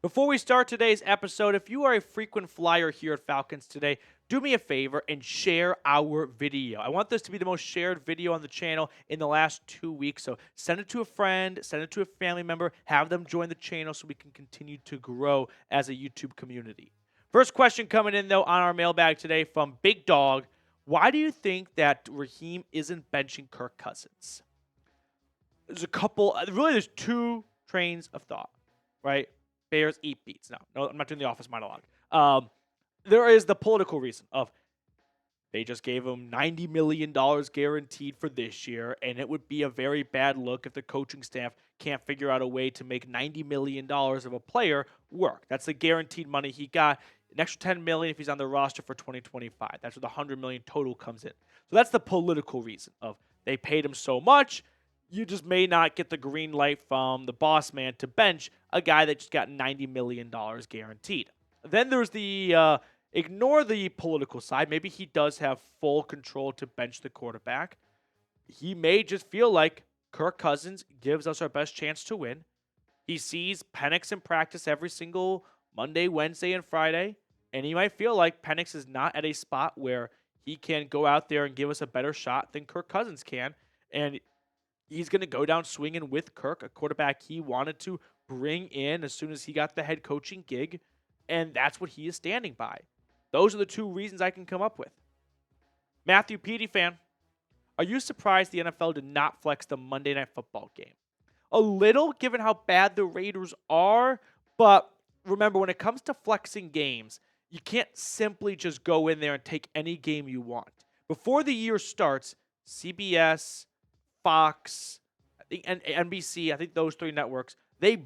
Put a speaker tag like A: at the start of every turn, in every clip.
A: Before we start today's episode, if you are a frequent flyer here at Falcons Today, do me a favor and share our video. I want this to be the most shared video on the channel in the last 2 weeks. So send it to a friend, send it to a family member, have them join the channel so we can continue to grow as a YouTube community. First question coming in, though, on our mailbag today from Big Dog. Why do you think that Raheem isn't benching Kirk Cousins? There's there's two trains of thought, right? Bears eat beats. No, I'm not doing the office monologue. There is the political reason of they just gave him $90 million guaranteed for this year, and it would be a very bad look if the coaching staff can't figure out a way to make $90 million of a player work. That's the guaranteed money he got. An extra $10 million if he's on the roster for 2025. That's where the $100 million total comes in. So that's the political reason of they paid him so much. You just may not get the green light from the boss man to bench a guy that just got $90 million guaranteed. Then there's the ignore the political side. Maybe he does have full control to bench the quarterback. He may just feel like Kirk Cousins gives us our best chance to win. He sees Penix in practice every single Monday, Wednesday, and Friday, and he might feel like Penix is not at a spot where he can go out there and give us a better shot than Kirk Cousins can, and he's going to go down swinging with Kirk, a quarterback he wanted to bring in as soon as he got the head coaching gig, and that's what he is standing by. Those are the two reasons I can come up with. Matthew Petey fan, are you surprised the NFL did not flex the Monday Night Football game? A little, given how bad the Raiders are, but remember, when it comes to flexing games, you can't simply just go in there and take any game you want. Before the year starts, CBS, Fox, I think, and NBC, I think those three networks, they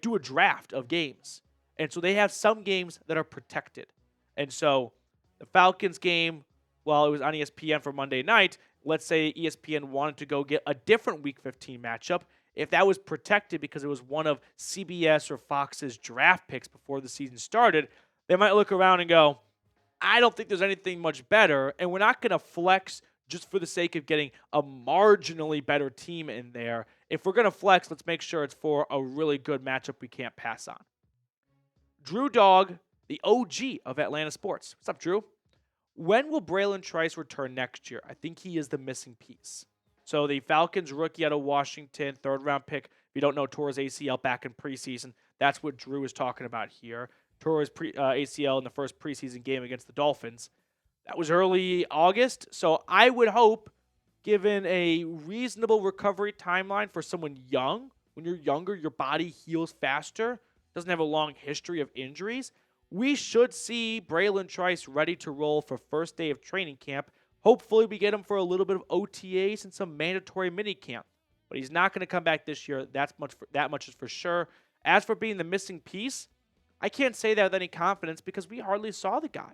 A: do a draft of games. And so they have some games that are protected. And so the Falcons game, while it was on ESPN for Monday night, let's say ESPN wanted to go get a different Week 15 matchup. If that was protected because it was one of CBS or Fox's draft picks before the season started, they might look around and go, I don't think there's anything much better, and we're not going to flex just for the sake of getting a marginally better team in there. If we're going to flex, let's make sure it's for a really good matchup we can't pass on. Drew Dog, the OG of Atlanta sports. What's up, Drew? When will Bralen Trice return next year? I think he is the missing piece. So the Falcons rookie out of Washington, third-round pick, if you don't know, tore his ACL back in preseason. That's what Drew is talking about here. Tore his ACL in the first preseason game against the Dolphins. That was early August, so I would hope, given a reasonable recovery timeline for someone young, when you're younger, your body heals faster, doesn't have a long history of injuries, we should see Bralen Trice ready to roll for first day of training camp. Hopefully we get him for a little bit of OTAs and some mandatory minicamp. But he's not going to come back this year. That much is for sure. As for being the missing piece, I can't say that with any confidence because we hardly saw the guy.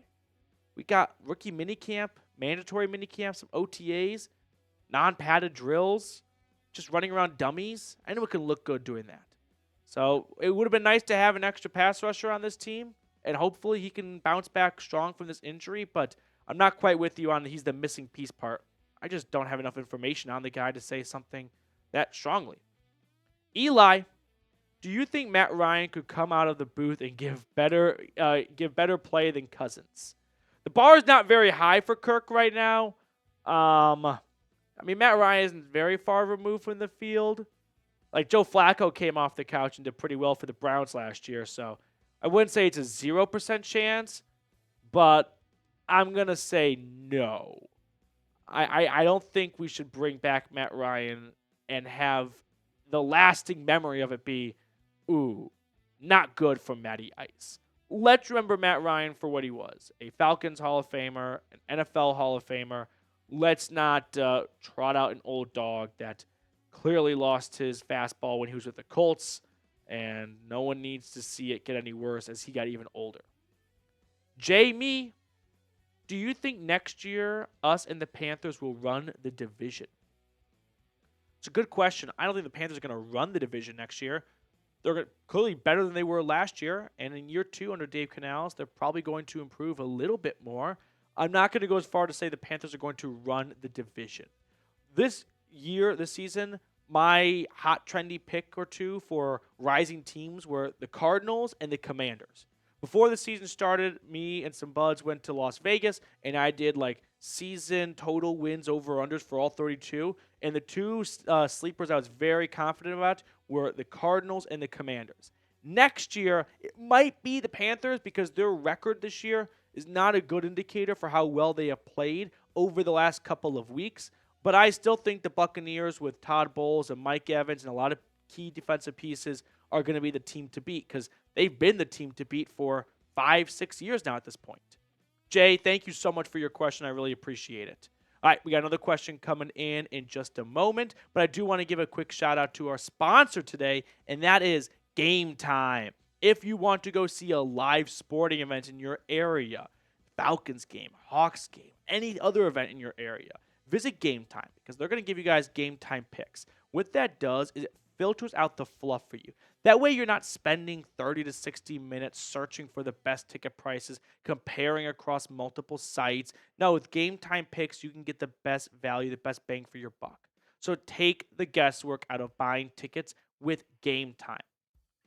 A: We got rookie minicamp, mandatory minicamp, some OTAs, non-padded drills, just running around dummies. I know it can look good doing that. So it would have been nice to have an extra pass rusher on this team, and hopefully he can bounce back strong from this injury, but I'm not quite with you on he's the missing piece part. I just don't have enough information on the guy to say something that strongly. Eli, do you think Matt Ryan could come out of the booth and give better play than Cousins? The bar is not very high for Kirk right now. Matt Ryan isn't very far removed from the field. Like Joe Flacco came off the couch and did pretty well for the Browns last year, so I wouldn't say it's a 0% chance, but I'm going to say no. I don't think we should bring back Matt Ryan and have the lasting memory of it be, ooh, not good from Matty Ice. Let's remember Matt Ryan for what he was, a Falcons Hall of Famer, an NFL Hall of Famer. Let's not trot out an old dog that clearly lost his fastball when he was with the Colts, and no one needs to see it get any worse as he got even older. Jamie, do you think next year us and the Panthers will run the division? It's a good question. I don't think the Panthers are going to run the division next year. They're clearly better than they were last year, and in year 2 under Dave Canales, they're probably going to improve a little bit more. I'm not going to go as far to say the Panthers are going to run the division. This season, my hot trendy pick or two for rising teams were the Cardinals and the Commanders. Before the season started, me and some buds went to Las Vegas, and I did like season total wins over unders for all 32. And the two sleepers I was very confident about were the Cardinals and the Commanders. Next year, it might be the Panthers because their record this year is not a good indicator for how well they have played over the last couple of weeks. But I still think the Buccaneers with Todd Bowles and Mike Evans and a lot of key defensive pieces are going to be the team to beat because they've been the team to beat for 5-6 years now at this point. Jay, thank you so much for your question. I really appreciate it. All right, we got another question coming in just a moment, but I do want to give a quick shout out to our sponsor today, and that is Game Time. If you want to go see a live sporting event in your area, Falcons game, Hawks game, any other event in your area, visit Game Time because they're going to give you guys Game Time picks. What that does is it filters out the fluff for you. That way you're not spending 30 to 60 minutes searching for the best ticket prices, comparing across multiple sites. No, with Game Time picks, you can get the best value, the best bang for your buck. So take the guesswork out of buying tickets with Game Time.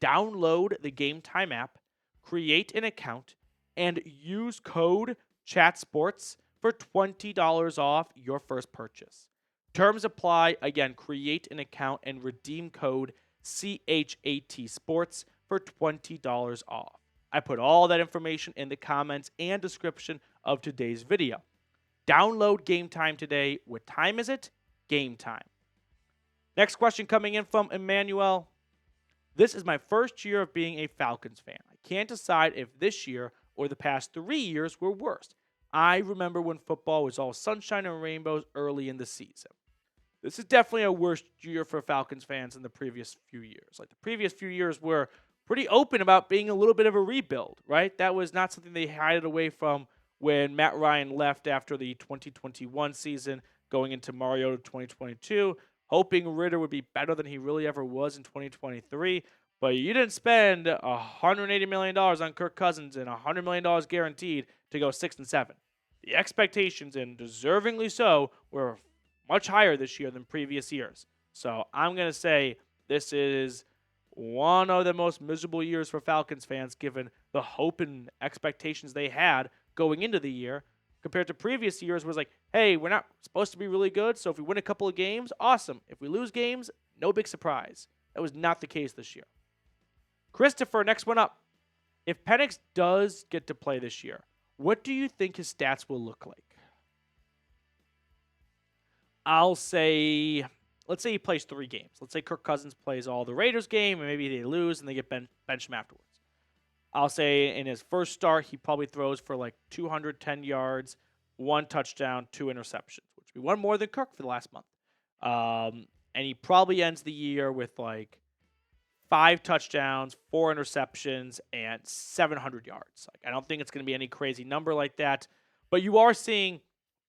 A: Download the Game Time app, create an account, and use code CHATSPORTS for $20 off your first purchase. Terms apply. Again, create an account and redeem code CHAT Sports for $20 off. I put all that information in the comments and description of today's video. Download Game Time today. What time is it? Game Time. Next question coming in from Emmanuel. This is my first year of being a Falcons fan. I can't decide if this year or the past 3 years were worse. I remember when football was all sunshine and rainbows early in the season. This is definitely a worse year for Falcons fans than the previous few years. Like the previous few years were pretty open about being a little bit of a rebuild, right? That was not something they hid away from when Matt Ryan left after the 2021 season, going into Mariota 2022, hoping Ritter would be better than he really ever was in 2023. But you didn't spend $180 million on Kirk Cousins and $100 million guaranteed to go 6-7. The expectations, and deservingly so, were much higher this year than previous years. So I'm going to say this is one of the most miserable years for Falcons fans, given the hope and expectations they had going into the year, compared to previous years where it was like, hey, we're not supposed to be really good, so if we win a couple of games, awesome. If we lose games, no big surprise. That was not the case this year. Christopher, next one up. If Penix does get to play this year, what do you think his stats will look like? I'll say, let's say he plays 3 games. Let's say Kirk Cousins plays all the Raiders game, and maybe they lose and they get benched him afterwards. I'll say in his first start, he probably throws for like 210 yards, 1 touchdown, 2 interceptions, which would be one more than Kirk for the last month. And he probably ends the year with like 5 touchdowns, 4 interceptions, and 700 yards. Like, I don't think it's going to be any crazy number like that. But you are seeing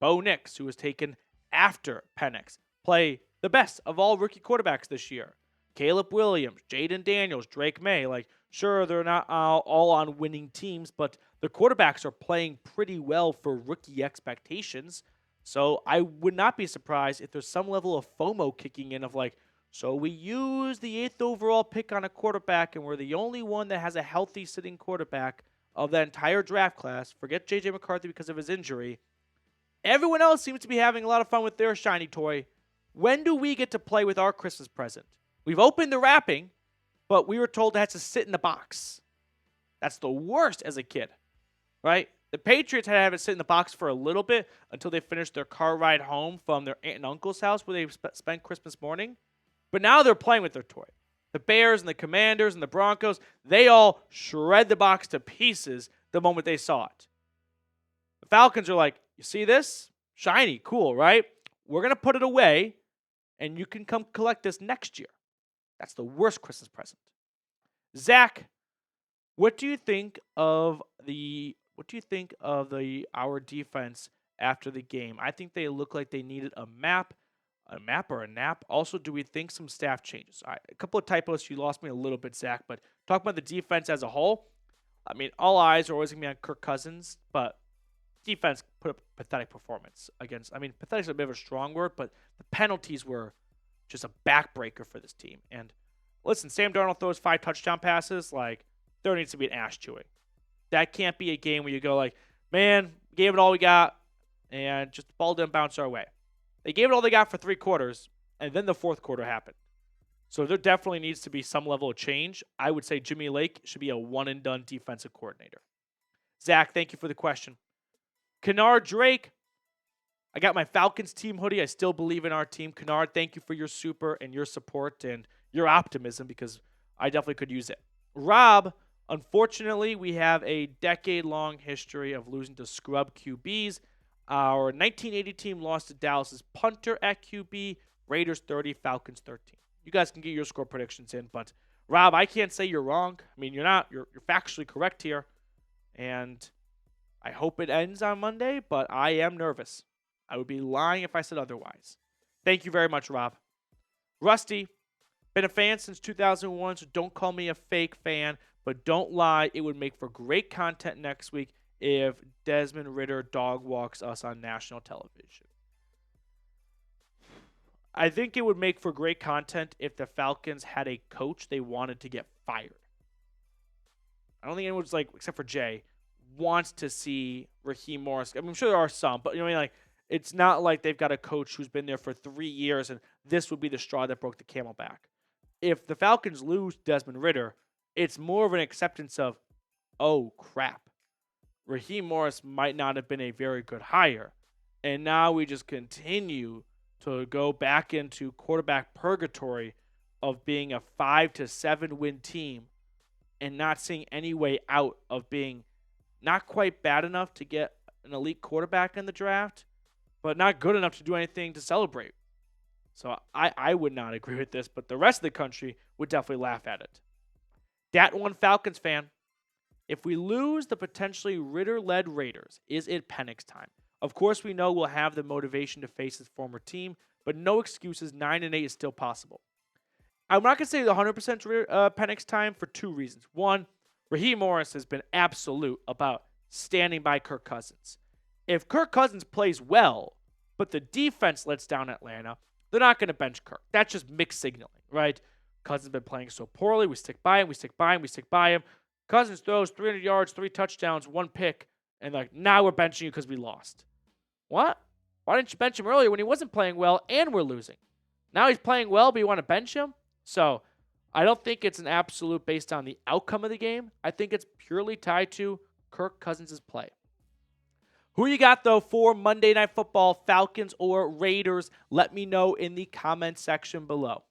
A: Bo Nix, who was taken after Penix, play the best of all rookie quarterbacks this year. Caleb Williams, Jaden Daniels, Drake May. Like, sure, they're not all on winning teams, but the quarterbacks are playing pretty well for rookie expectations. So I would not be surprised if there's some level of FOMO kicking in of like, so we use the 8th overall pick on a quarterback, and we're the only one that has a healthy sitting quarterback of that entire draft class. Forget J.J. McCarthy because of his injury. Everyone else seems to be having a lot of fun with their shiny toy. When do we get to play with our Christmas present? We've opened the wrapping, but we were told it has to sit in the box. That's the worst as a kid, right? The Patriots had to have it sit in the box for a little bit until they finished their car ride home from their aunt and uncle's house where they spent Christmas morning. But now they're playing with their toy. The Bears and the Commanders and the Broncos, they all shred the box to pieces the moment they saw it. The Falcons are like, you see this? Shiny, cool, right? We're going to put it away, and you can come collect this next year. That's the worst Christmas present. Zach, what do you think of our defense after the game? I think they look like they needed a map or a nap. Also, do we think some staff changes? All right, a couple of typos. You lost me a little bit, Zach, but talking about the defense as a whole, I mean, all eyes are always going to be on Kirk Cousins, but defense put up a pathetic performance against, I mean, pathetic is a bit of a strong word, but the penalties were just a backbreaker for this team. And listen, Sam Darnold throws 5 touchdown passes. Like, there needs to be an ass chewing. That can't be a game where you go like, man, gave it all we got, and just the ball didn't bounce our way. They gave it all they got for 3 quarters, and then the fourth quarter happened. So there definitely needs to be some level of change. I would say Jimmy Lake should be a one-and-done defensive coordinator. Zach, thank you for the question. Kennard Drake, I got my Falcons team hoodie. I still believe in our team. Kennard, thank you for your super and your support and your optimism, because I definitely could use it. Rob, unfortunately, we have a decade-long history of losing to scrub QBs. Our 1980 team lost to Dallas's punter at QB, Raiders 30, Falcons 13. You guys can get your score predictions in, but Rob, I can't say you're wrong. I mean, you're not. You're factually correct here, and I hope it ends on Monday, but I am nervous. I would be lying if I said otherwise. Thank you very much, Rob. Rusty, been a fan since 2001, so don't call me a fake fan, but don't lie. It would make for great content next week if Desmond Ridder dog walks us on national television. I think it would make for great content if the Falcons had a coach they wanted to get fired. I don't think anyone's like, except for Jay, wants to see Raheem Morris. I mean, I'm sure there are some, but you know what I mean? Like, it's not like they've got a coach who's been there for 3 years and this would be the straw that broke the camel back. If the Falcons lose Desmond Ridder, it's more of an acceptance of, oh, crap. Raheem Morris might not have been a very good hire. And now we just continue to go back into quarterback purgatory of being a 5 to 7 win team and not seeing any way out of being not quite bad enough to get an elite quarterback in the draft, but not good enough to do anything to celebrate. So I would not agree with this, but the rest of the country would definitely laugh at it. Dat one Falcons fan. If we lose the potentially Ridder-led Raiders, is it Penix time? Of course, we know we'll have the motivation to face his former team, but no excuses. 9-8 is still possible. I'm not going to say 100% Penix time for 2 reasons. One, Raheem Morris has been absolute about standing by Kirk Cousins. If Kirk Cousins plays well, but the defense lets down Atlanta, they're not going to bench Kirk. That's just mixed signaling, right? Cousins has been playing so poorly. We stick by him, we stick by him, we stick by him. Cousins throws 300 yards, 3 touchdowns, 1 pick, and like, now we're benching you because we lost. What? Why didn't you bench him earlier when he wasn't playing well and we're losing? Now he's playing well, but you want to bench him? So I don't think it's an absolute based on the outcome of the game. I think it's purely tied to Kirk Cousins' play. Who you got, though, for Monday Night Football, Falcons or Raiders? Let me know in the comment section below.